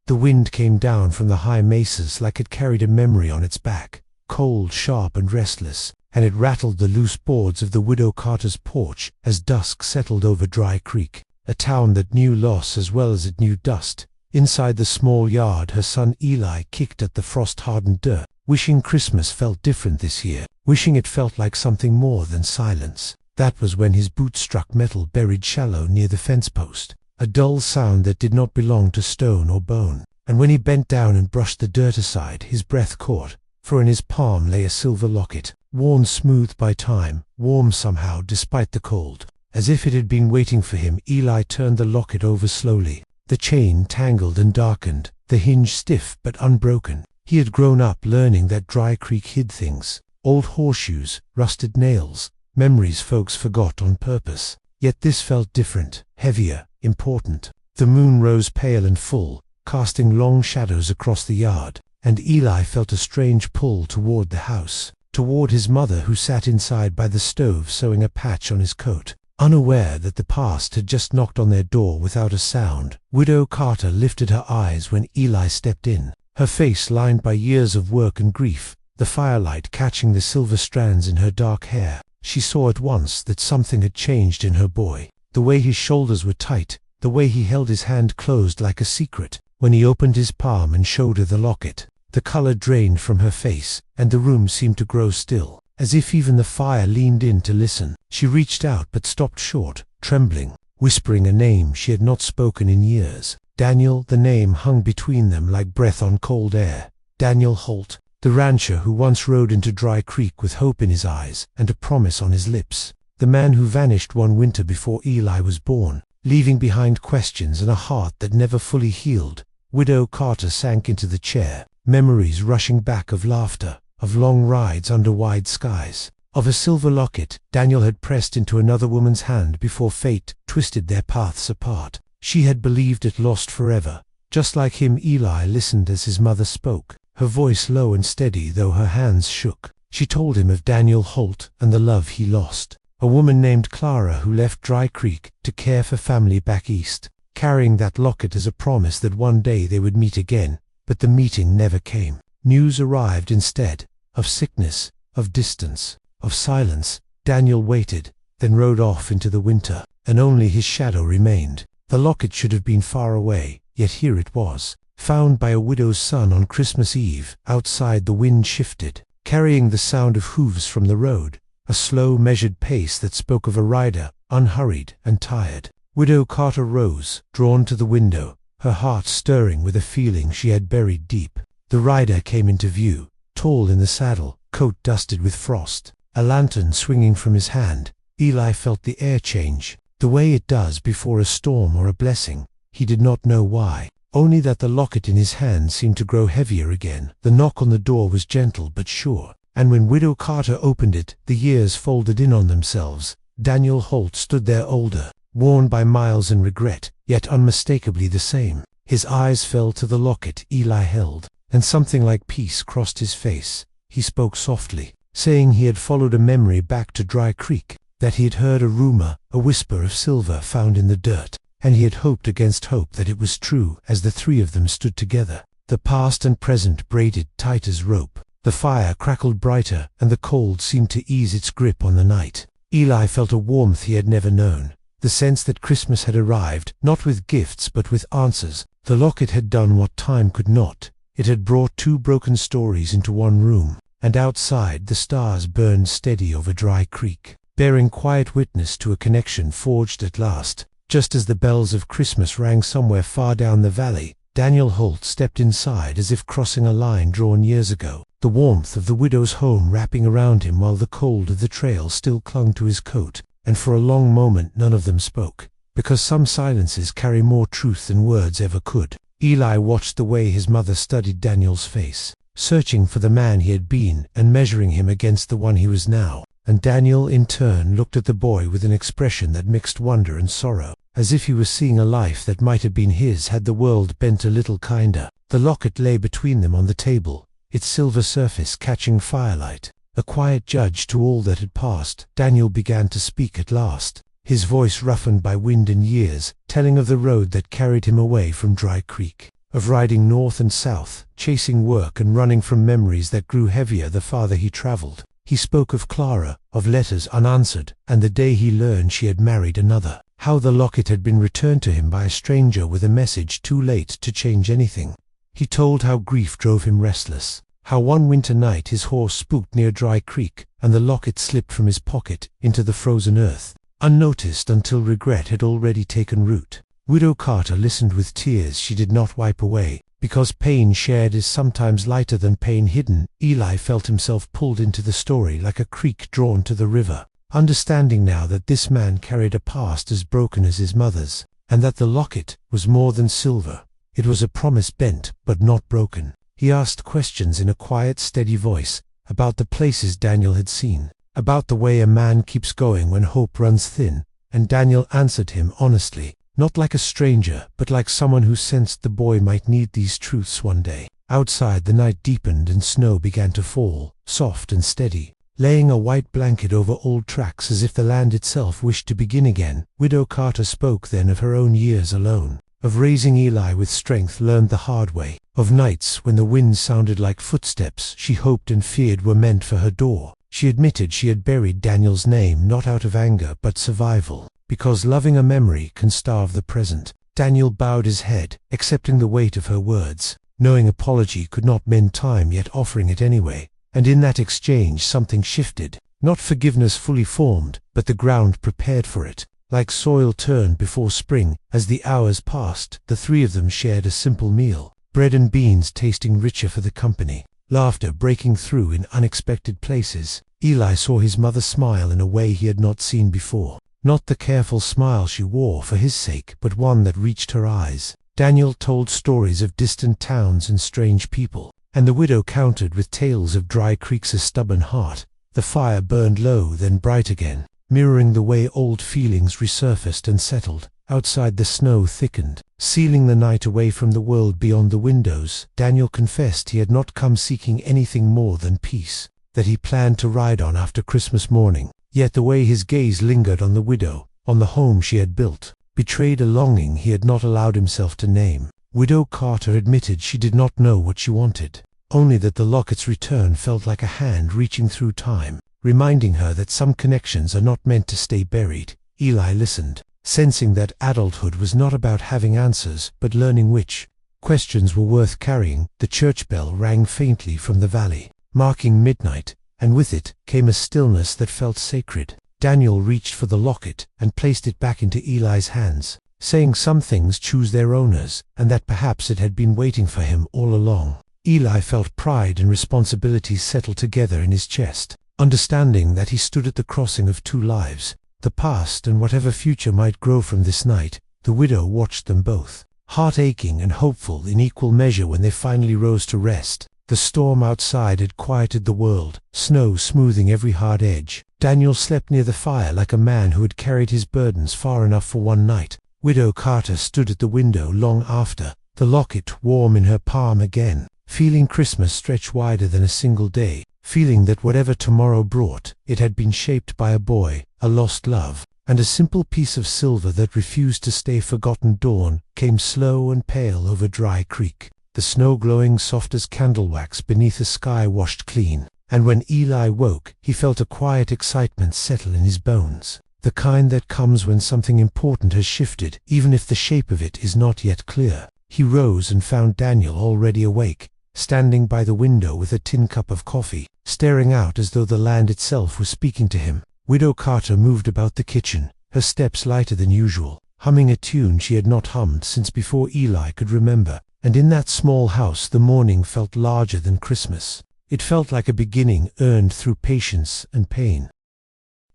The wind came down from the high mesas like it carried a memory on its back, cold, sharp, and restless, and it rattled the loose boards of the Widow Carter's porch as dusk settled over Dry Creek, a town that knew loss as well as it knew dust. Inside the small yard, her son Eli kicked at the frost-hardened dirt, wishing Christmas felt different this year, wishing it felt like something more than silence. That was when his boot struck metal buried shallow near the fence post, a dull sound that did not belong to stone or bone. And when he bent down and brushed the dirt aside, his breath caught, for in his palm lay a silver locket, worn smooth by time, warm somehow despite the cold. As if it had been waiting for him, Eli turned the locket over slowly. The chain tangled and darkened, the hinge stiff but unbroken. He had grown up learning that Dry Creek hid things, old horseshoes, rusted nails, memories folks forgot on purpose. Yet this felt different, heavier, important. The moon rose pale and full, casting long shadows across the yard, and Eli felt a strange pull toward the house, toward his mother who sat inside by the stove sewing a patch on his coat. Unaware that the past had just knocked on their door without a sound, Widow Carter lifted her eyes when Eli stepped in, her face lined by years of work and grief, the firelight catching the silver strands in her dark hair. She saw at once that something had changed in her boy. The way his shoulders were tight, the way he held his hand closed like a secret. When he opened his palm and showed her the locket, the color drained from her face, and the room seemed to grow still, as if even the fire leaned in to listen. She reached out but stopped short, trembling, whispering a name she had not spoken in years. Daniel. The name hung between them like breath on cold air. Daniel Holt, the rancher who once rode into Dry Creek with hope in his eyes and a promise on his lips. The man who vanished one winter before Eli was born, leaving behind questions and a heart that never fully healed. Widow Carter sank into the chair, memories rushing back of laughter, of long rides under wide skies, of a silver locket Daniel had pressed into another woman's hand before fate twisted their paths apart. She had believed it lost forever. Just like him, Eli listened as his mother spoke, her voice low and steady though her hands shook. She told him of Daniel Holt and the love he lost, a woman named Clara who left Dry Creek to care for family back east, carrying that locket as a promise that one day they would meet again. But the meeting never came. News arrived instead, of sickness, of distance, of silence. Daniel waited, then rode off into the winter, and only his shadow remained. The locket should have been far away, yet here it was, found by a widow's son on Christmas Eve. Outside the wind shifted, carrying the sound of hooves from the road, a slow, measured pace that spoke of a rider, unhurried and tired. Widow Carter rose, drawn to the window, her heart stirring with a feeling she had buried deep. The rider came into view, tall in the saddle, coat dusted with frost, a lantern swinging from his hand. Eli felt the air change, the way it does before a storm or a blessing. He did not know why, only that the locket in his hand seemed to grow heavier again. The knock on the door was gentle but sure, and when Widow Carter opened it, the years folded in on themselves. Daniel Holt stood there older, worn by miles and regret, yet unmistakably the same. His eyes fell to the locket Eli held, and something like peace crossed his face. He spoke softly, saying he had followed a memory back to Dry Creek, that he had heard a rumor, a whisper of silver found in the dirt, and he had hoped against hope that it was true. As the three of them stood together, the past and present braided tight as rope, the fire crackled brighter, and the cold seemed to ease its grip on the night. Eli felt a warmth he had never known, the sense that Christmas had arrived, not with gifts but with answers. The locket had done what time could not. It had brought two broken stories into one room, and outside the stars burned steady over Dry Creek, bearing quiet witness to a connection forged at last. Just as the bells of Christmas rang somewhere far down the valley, Daniel Holt stepped inside as if crossing a line drawn years ago, the warmth of the widow's home wrapping around him while the cold of the trail still clung to his coat. And for a long moment none of them spoke, because some silences carry more truth than words ever could. Eli watched the way his mother studied Daniel's face, searching for the man he had been and measuring him against the one he was now. And Daniel in turn looked at the boy with an expression that mixed wonder and sorrow, as if he was seeing a life that might have been his had the world bent a little kinder. The locket lay between them on the table, its silver surface catching firelight, a quiet judge to all that had passed. Daniel began to speak at last, his voice roughened by wind and years, telling of the road that carried him away from Dry Creek. of riding north and south, chasing work and running from memories that grew heavier the farther he traveled. He spoke of Clara, of letters unanswered, and the day he learned she had married another. How the locket had been returned to him by a stranger with a message too late to change anything. He told how grief drove him restless, how one winter night his horse spooked near Dry Creek, and the locket slipped from his pocket into the frozen earth, unnoticed until regret had already taken root. Widow Carter listened with tears she did not wipe away. Because pain shared is sometimes lighter than pain hidden, Eli felt himself pulled into the story like a creek drawn to the river. Understanding now that this man carried a past as broken as his mother's, and that the locket was more than silver. It was a promise bent, but not broken. He asked questions in a quiet, steady voice, about the places Daniel had seen, about the way a man keeps going when hope runs thin, and Daniel answered him honestly, not like a stranger, but like someone who sensed the boy might need these truths one day. Outside the night deepened and snow began to fall, soft and steady, laying a white blanket over old tracks as if the land itself wished to begin again. Widow Carter spoke then of her own years alone, of raising Eli with strength learned the hard way, of nights when the wind sounded like footsteps she hoped and feared were meant for her door. She admitted she had buried Daniel's name not out of anger but survival, because loving a memory can starve the present. Daniel bowed his head, accepting the weight of her words, knowing apology could not mend time yet offering it anyway. And in that exchange something shifted, not forgiveness fully formed, but the ground prepared for it. Like soil turned before spring, as the hours passed, the three of them shared a simple meal, bread and beans tasting richer for the company, laughter breaking through in unexpected places. Eli saw his mother smile in a way he had not seen before, not the careful smile she wore for his sake, but one that reached her eyes. Daniel told stories of distant towns and strange people, and the widow countered with tales of Dry Creek's stubborn heart. The fire burned low, then bright again, mirroring the way old feelings resurfaced and settled. Outside the snow thickened, sealing the night away from the world beyond the windows. Daniel confessed he had not come seeking anything more than peace, that he planned to ride on after Christmas morning. Yet the way his gaze lingered on the widow, on the home she had built, betrayed a longing he had not allowed himself to name. Widow Carter admitted she did not know what she wanted, only that the locket's return felt like a hand reaching through time, reminding her that some connections are not meant to stay buried. Eli listened, sensing that adulthood was not about having answers, but learning which questions were worth carrying. The church bell rang faintly from the valley, marking midnight, and with it came a stillness that felt sacred. Daniel reached for the locket and placed it back into Eli's hands, saying some things choose their owners, and that perhaps it had been waiting for him all along. Eli felt pride and responsibility settle together in his chest, understanding that he stood at the crossing of two lives, the past and whatever future might grow from this night. The widow watched them both, heart aching and hopeful in equal measure when they finally rose to rest. The storm outside had quieted the world, snow smoothing every hard edge. Daniel slept near the fire like a man who had carried his burdens far enough for one night. Widow Carter stood at the window long after, the locket warm in her palm again, feeling Christmas stretch wider than a single day, feeling that whatever tomorrow brought, it had been shaped by a boy, a lost love, and a simple piece of silver that refused to stay forgotten. Dawn came slow and pale over Dry Creek, the snow glowing soft as candle wax beneath a sky washed clean, and when Eli woke, he felt a quiet excitement settle in his bones, the kind that comes when something important has shifted, even if the shape of it is not yet clear. He rose and found Daniel already awake, standing by the window with a tin cup of coffee, staring out as though the land itself was speaking to him. Widow Carter moved about the kitchen, her steps lighter than usual, humming a tune she had not hummed since before Eli could remember. And in that small house the morning felt larger than Christmas. It felt like a beginning earned through patience and pain.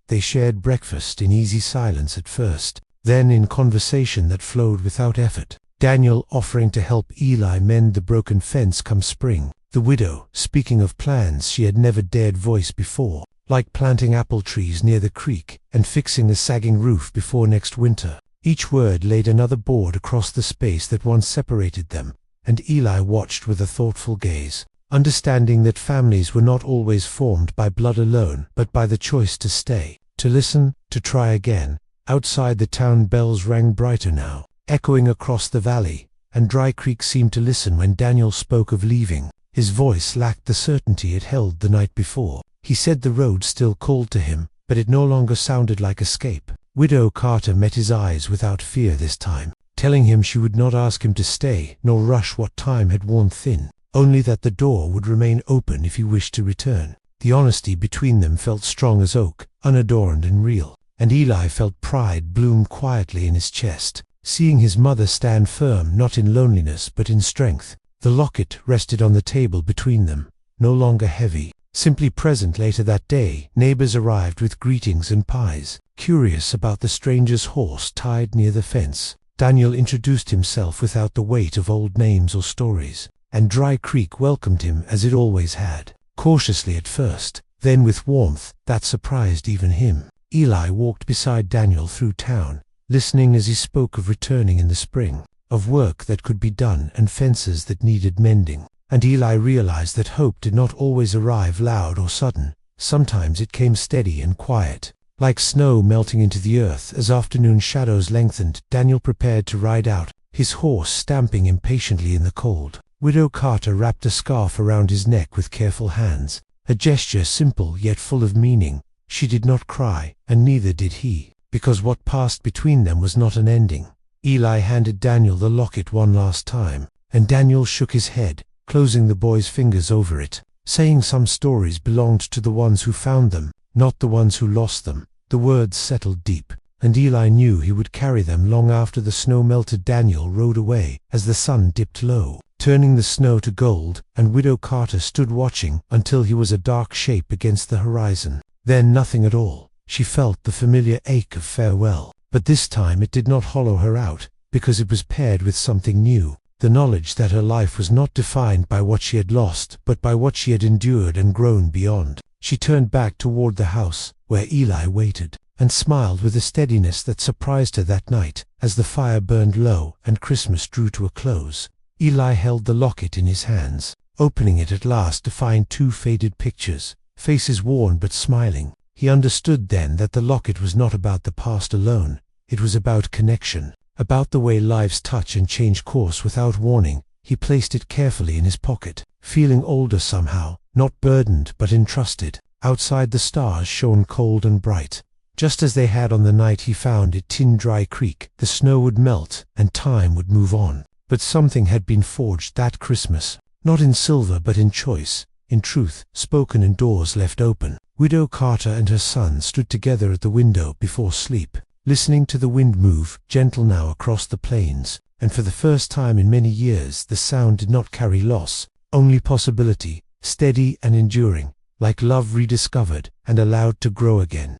They shared breakfast in easy silence at first, then in conversation that flowed without effort. Daniel offering to help Eli mend the broken fence come spring. The widow speaking of plans she had never dared voice before, like planting apple trees near the creek and fixing the sagging roof before next winter. Each word laid another board across the space that once separated them, and Eli watched with a thoughtful gaze, understanding that families were not always formed by blood alone, but by the choice to stay, to listen, to try again. Outside the town bells rang brighter now, echoing across the valley, and Dry Creek seemed to listen when Daniel spoke of leaving. His voice lacked the certainty it held the night before. He said the road still called to him, but it no longer sounded like escape. Widow Carter met his eyes without fear this time, telling him she would not ask him to stay, nor rush what time had worn thin, only that the door would remain open if he wished to return. The honesty between them felt strong as oak, unadorned and real, and Eli felt pride bloom quietly in his chest, seeing his mother stand firm not in loneliness but in strength. The locket rested on the table between them, no longer heavy, simply present. Later that day, neighbors arrived with greetings and pies, curious about the stranger's horse tied near the fence. Daniel introduced himself without the weight of old names or stories, and Dry Creek welcomed him as it always had, cautiously at first, then with warmth that surprised even him. Eli walked beside Daniel through town, listening as he spoke of returning in the spring, of work that could be done and fences that needed mending. And Eli realized that hope did not always arrive loud or sudden. Sometimes it came steady and quiet, like snow melting into the earth. As afternoon shadows lengthened, Daniel prepared to ride out, his horse stamping impatiently in the cold. Widow Carter wrapped a scarf around his neck with careful hands, a gesture simple yet full of meaning. She did not cry, and neither did he, because what passed between them was not an ending. Eli handed Daniel the locket one last time, and Daniel shook his head, closing the boy's fingers over it, saying some stories belonged to the ones who found them, not the ones who lost them. The words settled deep, and Eli knew he would carry them long after the snow melted. Daniel rode away as the sun dipped low, turning the snow to gold, and Widow Carter stood watching until he was a dark shape against the horizon. Then nothing at all. She felt the familiar ache of farewell, but this time it did not hollow her out, because it was paired with something new, the knowledge that her life was not defined by what she had lost, but by what she had endured and grown beyond. She turned back toward the house, where Eli waited, and smiled with a steadiness that surprised her that night. As the fire burned low and Christmas drew to a close, Eli held the locket in his hands, opening it at last to find two faded pictures, faces worn but smiling. He understood then that the locket was not about the past alone. It was about connection, about the way lives touch and change course without warning. He placed it carefully in his pocket, feeling older somehow, not burdened but entrusted. Outside the stars shone cold and bright, just as they had on the night he found it in Dry Creek. The snow would melt, and time would move on. But something had been forged that Christmas, not in silver but in choice, in truth, spoken in doors left open. Widow Carter and her son stood together at the window before sleep, listening to the wind move, gentle now across the plains, and for the first time in many years the sound did not carry loss, only possibility, steady and enduring, like love rediscovered and allowed to grow again.